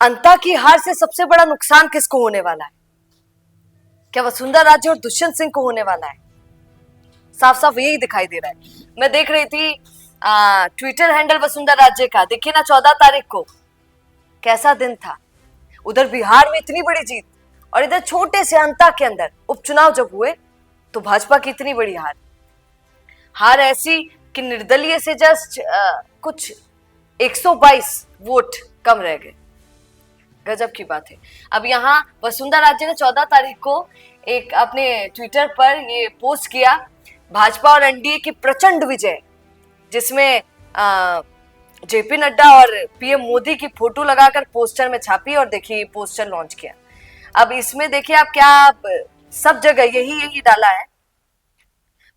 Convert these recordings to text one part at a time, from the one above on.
अंता की हार से सबसे बड़ा नुकसान किसको होने वाला है? क्या वसुंधरा राजे और दुष्यंत सिंह को होने वाला है? साफ साफ यही दिखाई दे रहा है। मैं देख रही थी ट्विटर हैंडल वसुंधरा राजे का, देखिए ना 14 तारीख को कैसा दिन था। उधर बिहार में इतनी बड़ी जीत और इधर छोटे से अंता के अंदर उपचुनाव जब हुए तो भाजपा की इतनी बड़ी हार। हार ऐसी कि निर्दलीय से जस्ट कुछ 122 वोट कम रह गए। गजब की बात है। अब यहाँ वसुंधरा राजे ने 14 तारीख को एक अपने ट्विटर पर ये पोस्ट किया, भाजपा और एनडीए की प्रचंड विजय, जिसमें जेपी नड्डा और पीएम मोदी की फोटो लगाकर पोस्टर में छापी और देखिए पोस्टर लॉन्च किया। अब इसमें देखिए आप क्या सब जगह यही डाला है।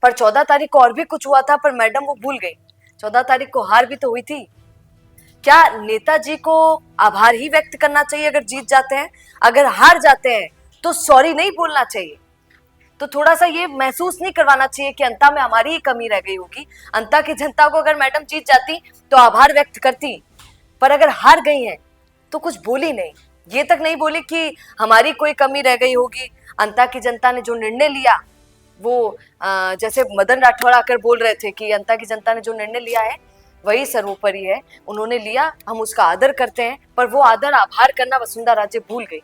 पर 14 तारीख को और भी कुछ हुआ था, पर मैडम वो भूल गई। 14 तारीख को हार भी तो हुई थी। क्या नेताजी को आभार ही व्यक्त करना चाहिए अगर जीत जाते हैं? अगर हार जाते हैं तो सॉरी नहीं बोलना चाहिए? तो थोड़ा सा ये महसूस नहीं करवाना चाहिए कि अंता में हमारी ही कमी रह गई होगी? अंता की जनता को अगर मैडम जीत जाती तो आभार व्यक्त करती, पर अगर हार गई हैं तो कुछ बोली नहीं। ये तक नहीं बोली कि हमारी कोई कमी रह गई होगी। अंता की जनता ने जो निर्णय लिया वो जैसे मदन राठौड़ आकर बोल रहे थे कि अंता की जनता ने जो निर्णय लिया है वही सर्वोपरि है, उन्होंने लिया, हम उसका आदर करते हैं। पर वो आदर आभार करना वसुंधरा राजे भूल गई।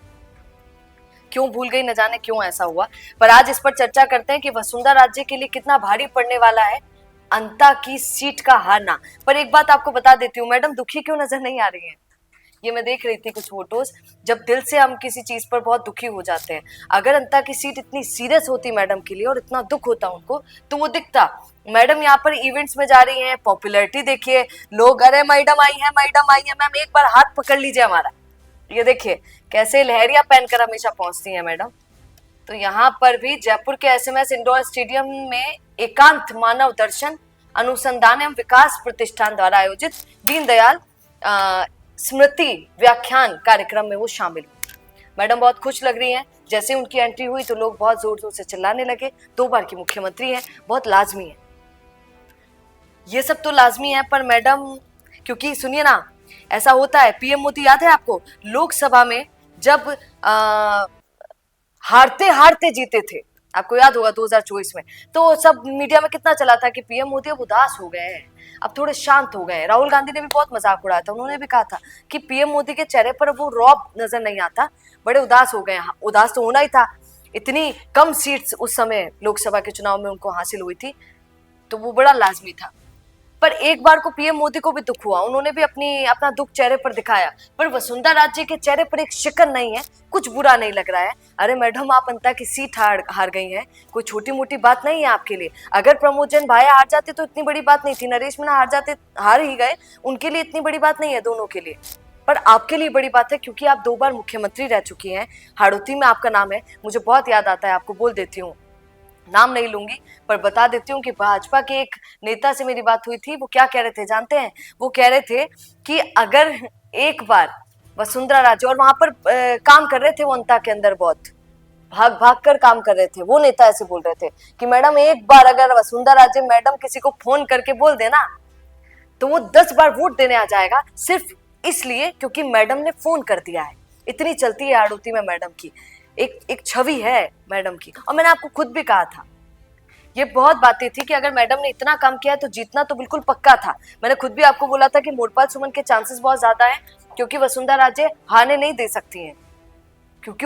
क्यों भूल गई, न जाने क्यों ऐसा हुआ। पर आज इस पर चर्चा करते हैं कि वसुंधरा राजे के लिए कितना भारी पड़ने वाला है अंता की सीट का हारना। पर एक बात आपको बता देती हूँ, मैडम दुखी क्यों नजर नहीं आ रही है? ये मैं देख रही थी कुछ फोटोज, जब दिल से हम किसी चीज पर बहुत दुखी हो जाते हैं। अगर अंता की सीट इतनी सीरियस होती मैडम के लिए और इतना दुख होता उनको तो वो दिखता। मैडम यहाँ पर इवेंट्स में जा रही हैं, पॉपुलैरिटी देखिए, लोग अरे मैडम आई है, मैडम आई है, मैम एक बार हाथ पकड़ लीजिए हमारा। ये देखिए कैसे लहरिया पहनकर हमेशा पहुंचती हैं मैडम। तो यहाँ पर भी जयपुर के एसएमएस इंडोर स्टेडियम में एकांत मानव दर्शन अनुसंधान एवं विकास प्रतिष्ठान द्वारा आयोजित दीनदयाल स्मृति व्याख्यान कार्यक्रम में वो शामिल हुई। मैडम बहुत खुश लग रही हैं। जैसे उनकी एंट्री हुई तो लोग बहुत जोर जोर से चिल्लाने लगे। 2 बार की मुख्यमंत्री हैं, बहुत लाजमी है, ये सब तो लाजमी है। पर मैडम, क्योंकि सुनिए ना, ऐसा होता है, पीएम मोदी याद है आपको लोकसभा में जब हारते हारते जीते थे, आपको याद होगा 2024 में, तो सब मीडिया में कितना चला था कि पीएम मोदी अब उदास हो गए हैं, अब थोड़े शांत हो गए। राहुल गांधी ने भी बहुत मजाक उड़ाया था, उन्होंने भी कहा था कि पीएम मोदी के चेहरे पर वो रौब नजर नहीं आता, बड़े उदास हो गए। उदास तो होना ही था, इतनी कम सीट्स उस समय लोकसभा के चुनाव में उनको हासिल हुई थी, तो वो बड़ा लाजमी था। पर एक बार को पीएम मोदी को भी दुख हुआ, उन्होंने भी अपना दुख चेहरे पर दिखाया। पर वसुंधरा राजे के चेहरे पर एक शिकन नहीं है, कुछ बुरा नहीं लग रहा है। अरे मैडम, आप अंता की सीट हार गई हैं, कोई छोटी मोटी बात नहीं है आपके लिए। अगर प्रमोद जैन भाई हार जाते तो इतनी बड़ी बात नहीं थी, नरेश मीणा हार जाते, हार ही गए, उनके लिए इतनी बड़ी बात नहीं है दोनों के लिए। पर आपके लिए बड़ी बात है क्योंकि आप 2 बार मुख्यमंत्री रह चुकी हैं। हाड़ौती में आपका नाम है, मुझे बहुत याद आता है, आपको बोल देती हूँ, नाम नहीं लूंगी पर बता देती हूँ कि भाजपा के एक नेता से मेरी बात हुई थी। वो क्या कह रहे थे जानते हैं? वो कह रहे थे कि अगर एक बार वसुंधरा राजे, और वहां पर काम कर रहे थे वो अंता के अंदर, बहुत भाग भाग कर काम कर रहे थे, वो नेता ऐसे बोल रहे थे कि मैडम एक बार अगर वसुंधरा राजे मैडम किसी को फोन करके बोल देना तो वो 10 बार वोट देने आ जाएगा, सिर्फ इसलिए क्योंकि मैडम ने फोन कर दिया है। इतनी चलती है हाड़ौती में मैडम की, एक छवि है मैडम की। और मैंने आपको खुद भी कहा था, ये बहुत बातें थी कि अगर मैडम ने इतना काम किया है तो जीतना तो बिल्कुल पक्का था। मैंने खुद भी आपको बोला था कि मोरपाल सुमन के चांसेस बहुत ज्यादा हैं, क्योंकि वसुंधरा राजे हारने नहीं दे सकती हैं, क्योंकि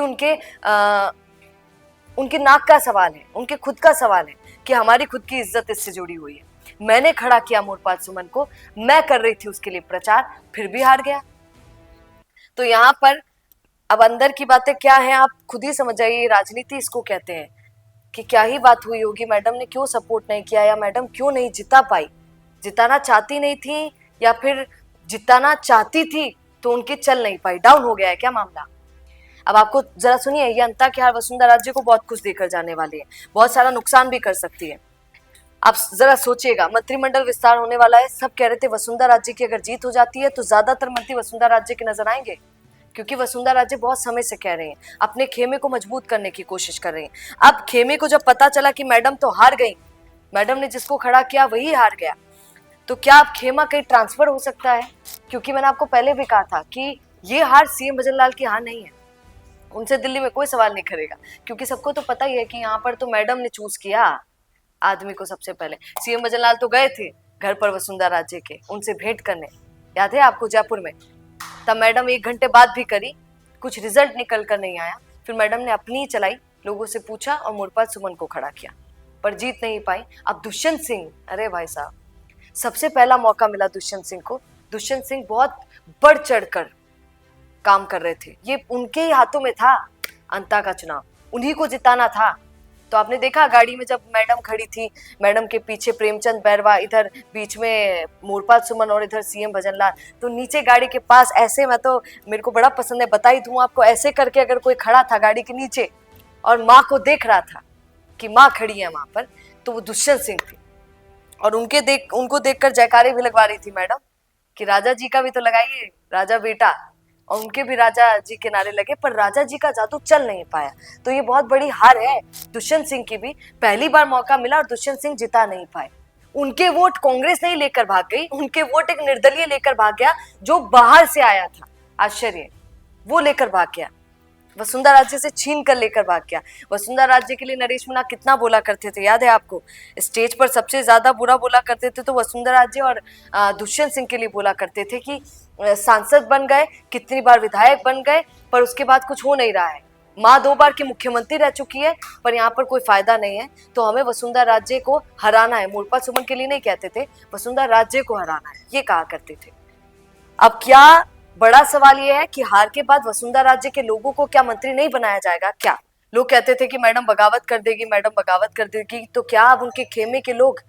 उनके नाक का सवाल है, उनके खुद का सवाल है कि हमारी खुद की इज्जत इससे जुड़ी हुई है। मैंने खड़ा किया मोरपाल सुमन को, मैं कर रही थी उसके लिए प्रचार, फिर भी हार गया। तो यहाँ पर अब अंदर की बातें क्या हैं आप खुद ही समझ जाइए। राजनीति इसको कहते हैं कि क्या ही बात हुई होगी, मैडम ने क्यों सपोर्ट नहीं किया, या मैडम क्यों नहीं जिता पाई, जिताना चाहती नहीं थी या फिर जिताना चाहती थी तो उनकी चल नहीं पाई, डाउन हो गया है क्या मामला? अब आपको जरा सुनिए, ये अंता की हार वसुंधरा राजे को बहुत कुछ देकर जाने वाली है, बहुत सारा नुकसान भी कर सकती है। आप जरा सोचिएगा, मंत्रिमंडल विस्तार होने वाला है, सब कह रहे थे वसुंधरा राजे की अगर जीत हो जाती है तो ज्यादातर मंत्री वसुंधरा राजे के नजर आएंगे, क्योंकि वसुंधरा राजे बहुत समय से कह रहे हैं, अपने खेमे को मजबूत करने की कोशिश कर रहे हैं। अब खेमे को जब पता चला कि मैडम तो हार गई, मैडम ने जिसको खड़ा किया वही हार गया, तो क्या अब खेमा कहीं ट्रांसफर हो सकता है? क्योंकि मैंने आपको पहले भी कहा था कि ये हार सीएम भजनलाल की हार नहीं है, उनसे दिल्ली में कोई सवाल नहीं करेगा, क्योंकि सबको तो पता ही है कि यहाँ पर तो मैडम ने चूज किया आदमी को सबसे पहले। सीएम भजनलाल तो गए थे घर पर वसुंधरा राजे के, उनसे भेंट करने, याद है आपको, जयपुर में। तब मैडम 1 घंटे बाद भी करी, कुछ रिजल्ट निकल कर नहीं आया। फिर मैडम ने अपनी ही चलाई, लोगों से पूछा और मुरपाल सुमन को खड़ा किया, पर जीत नहीं पाई। अब दुष्यंत सिंह, अरे भाई साहब, सबसे पहला मौका मिला दुष्यंत सिंह को। दुष्यंत सिंह बहुत बढ़ चढ़कर काम कर रहे थे, ये उनके ही हाथों में था अंता का चुनाव, उन्हीं को जिताना था। तो आपने देखा गाड़ी में जब मैडम खड़ी थी, मैडम के पीछे प्रेमचंद बैरवा, इधर बीच में मुरपाल सुमन और इधर सीएम भजनलाल, तो नीचे गाड़ी के पास ऐसे, मैं तो, मेरे को बड़ा पसंद है, बता ही दूं आपको, ऐसे करके अगर कोई खड़ा था गाड़ी के नीचे और माँ को देख रहा था कि माँ खड़ी है वहां पर, तो वो दुष्यंत सिंह थे। और उनको देखकर जयकारे भी लगवा रही थी मैडम कि राजा जी का भी तो लगाइए, राजा बेटा, और उनके भी राजा जी के नारे लगे, पर राजा जी का जादू चल नहीं पाया। तो ये बहुत बड़ी हार है दुष्यंत सिंह की भी। पहली बार मौका मिला और दुष्यंत सिंह जिता नहीं पाए। उनके वोट कांग्रेस नहीं लेकर भाग गई, उनके वोट एक निर्दलीय लेकर भाग गया जो बाहर से आया था, आश्चर्य, वो लेकर भाग गया, वसुंधरा राज्य से छीन कर लेकर भाग गया। वसुंधरा राज्य के लिए नरेश मीणा कितना बोला करते थे, याद है आपको? स्टेज पर सबसे ज्यादा बुरा बोला करते थे तो वसुंधरा राज्य और दुष्यंत सिंह के लिए बोला करते थे कि सांसद बन गए, कितनी बार विधायक बन गए, पर उसके बाद कुछ हो नहीं रहा है। माँ 2 बार की मुख्यमंत्री रह चुकी है, पर यहाँ पर कोई फायदा नहीं है, तो हमें वसुंधरा राज्य को हराना है। मुरपाल सुमन के लिए नहीं कहते थे, वसुंधरा राज्य को हराना है, ये कहा करते थे। अब क्या बड़ा सवाल यह है कि हार के बाद वसुंधरा राज्य के लोगों को क्या मंत्री नहीं बनाया जाएगा क्या? लोग कहते थे कि मैडम बगावत कर देगी, मैडम बगावत कर देगी, तो क्या अब उनके खेमे के लोग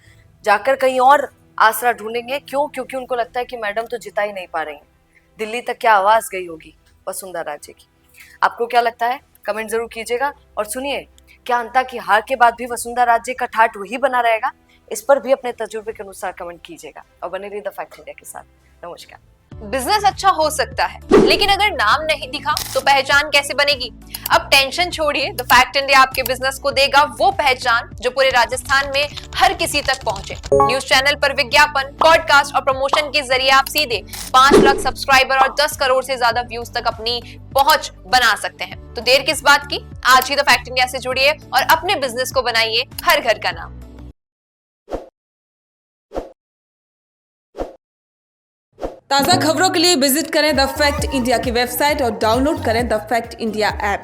जाकर कहीं और आसरा ढूंढेंगे? क्यों? क्योंकि उनको लगता है कि मैडम तो जिता ही नहीं पा रही है। दिल्ली तक क्या आवाज गई होगी वसुंधरा राज्य की? आपको क्या लगता है? कमेंट जरूर कीजिएगा। और सुनिए, क्या अंता की हार के बाद भी वसुंधरा राज्य का ठाठ वही बना रहेगा? इस पर भी अपने तजुर्बे के अनुसार कमेंट कीजिएगा और बने रहिए द फैक्ट इंडिया के साथ। नमस्कार। बिजनेस अच्छा हो सकता है, लेकिन अगर नाम नहीं दिखा तो पहचान कैसे बनेगी? अब टेंशन छोड़िए, द फैक्ट इंडिया आपके बिजनेस को देगा वो पहचान जो पूरे राजस्थान में हर किसी तक पहुंचे। न्यूज चैनल पर विज्ञापन, पॉडकास्ट और प्रमोशन के जरिए आप सीधे 5 लाख सब्सक्राइबर और 10 करोड़ से ज्यादा व्यूज तक अपनी पहुंच बना सकते हैं। तो देर किस बात की, आज ही द फैक्ट इंडिया से जुड़िए और अपने बिजनेस को बनाइए हर घर का नाम। ताज़ा खबरों के लिए विजिट करें द फैक्ट इंडिया की वेबसाइट और डाउनलोड करें द फैक्ट इंडिया ऐप।